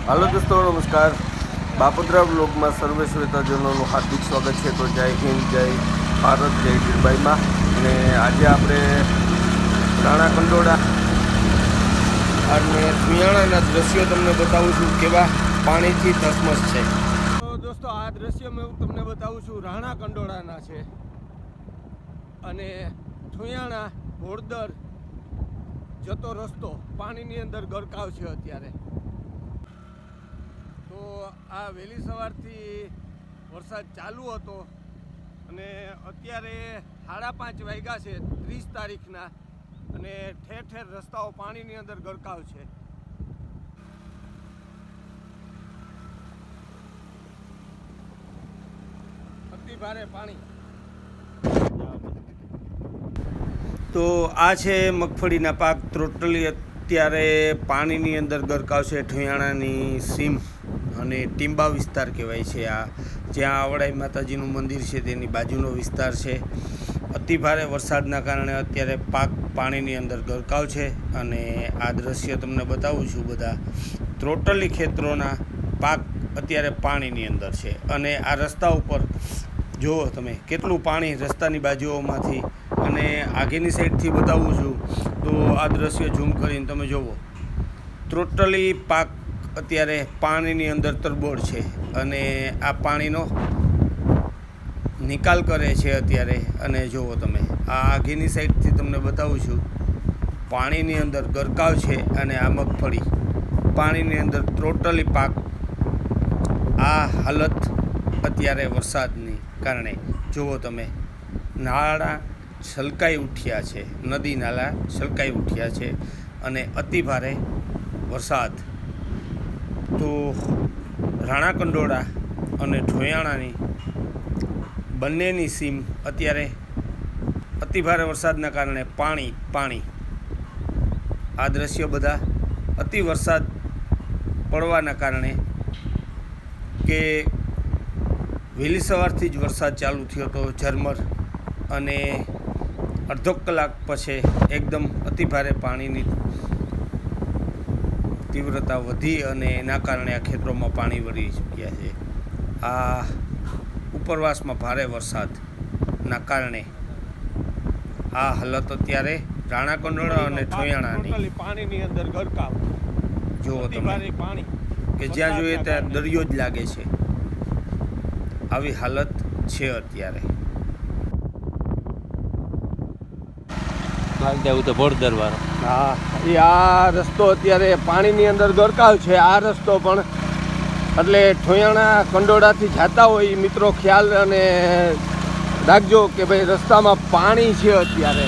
Hello दोस्तों नमस्कार बापोद्रा blog में सर्वे श्वेताजनों हार्दिक स्वागत है। तो जय हिंद जय भारत जय वीरबाई में ने आज आप राणा कंडोळा અને સુયાણાના દ્રશ્યો તમને બતાવું છું કેવા પાણીથી ધસમસ છે। તો દોસ્તો આ દ્રશ્ય હું તમને બતાવું છું રાણા કંડોળાના છે અને સુયાણા ઘોડદર જતો રસ્તો પાણીની અંદર ગરકાવ છે અત્યારે। તો આ વહેલી સવારથી વરસાદ ચાલુ હતો અને અત્યારે 5:30 વાગ્યા છે 30 તારીખના અને ઠેર ઠેર રસ્તાઓ પાણીની અંદર ગરકાવ છે। અતિ ભારે પાણી। તો આ છે મગફળીના પાક ટોટલી અત્યારે પાણીની અંદર ગરકાવ છે। ઠુયાણાની સીમ અને ટીંબા વિસ્તાર કહેવાય છે આ, જ્યાં આવડાઈ માતાજીનું મંદિર છે તેની બાજુનો વિસ્તાર છે। અતિ ભારે વરસાદના કારણે અત્યારે પાક પાણીની અંદર ગરકાવ છે અને આ દ્રશ્ય તમને બતાવું છું। બધા ટોટલી ખેતરોના પાક અત્યારે પાણીની અંદર છે અને આ રસ્તા ઉપર જુઓ તમે કેટલું પાણી રસ્તાની બાજુઓમાંથી, અને આગળની સાઈડથી બતાવું છું તો આ દ્રશ્ય ઝૂમ કરીને તમે જુઓ ટોટલી પાક અત્યારે પાણીની અંદર તરબોળ છે અને આ પાણીનો નિકાલ કરે છે અત્યારે। અને જુઓ તમે આ આગળની સાઈડથી તમને બતાવું છું પાણીની અંદર ગરકાવ છે અને આ મગફળી પાણીની અંદર ટોટલી પાક। આ હાલત અત્યારે વરસાદની કારણે જુઓ તમે નાળા છલકાઈ ઉઠ્યા છે, નદી નાળા છલકાઈ ઉઠ્યા છે અને અતિ ભારે વરસાદ। તો રાણા કંડોળા અને ઠોયાણાની બંનેની સીમ અત્યારે અતિ ભારે વરસાદના કારણે પાણી પાણી। આ દ્રશ્ય બધા અતિ વરસાદ પડવાના કારણે કે વહેલી સવારથી જ વરસાદ ચાલુ થયો હતો ઝરમર, અને અડધો કલાક પછી એકદમ અતિ ભારે પાણીની તીવ્રતા વધી અને એના કારણે આ ખેતરોમાં પાણી વળી ચૂક્યા છે। આ ઉપરવાસમાં ભારે વરસાદના કારણે આ હાલત અત્યારે રાણા કંડોળા અને ઠોયાણાની પાણીની અંદર ગરકાવ જુઓ તમે કે જ્યાં જોઈએ ત્યાં દરિયો જ લાગે છે, આવી હાલત છે અત્યારે। તો ઘોડદર વાળો હા, એ આ રસ્તો અત્યારે પાણીની અંદર ગરકાવ છે। આ રસ્તો પણ એટલે ઠોયાણા કંડોળાથી જતા હોય મિત્રો ખ્યાલ અને રાખજો કે ભાઈ રસ્તામાં પાણી છે અત્યારે।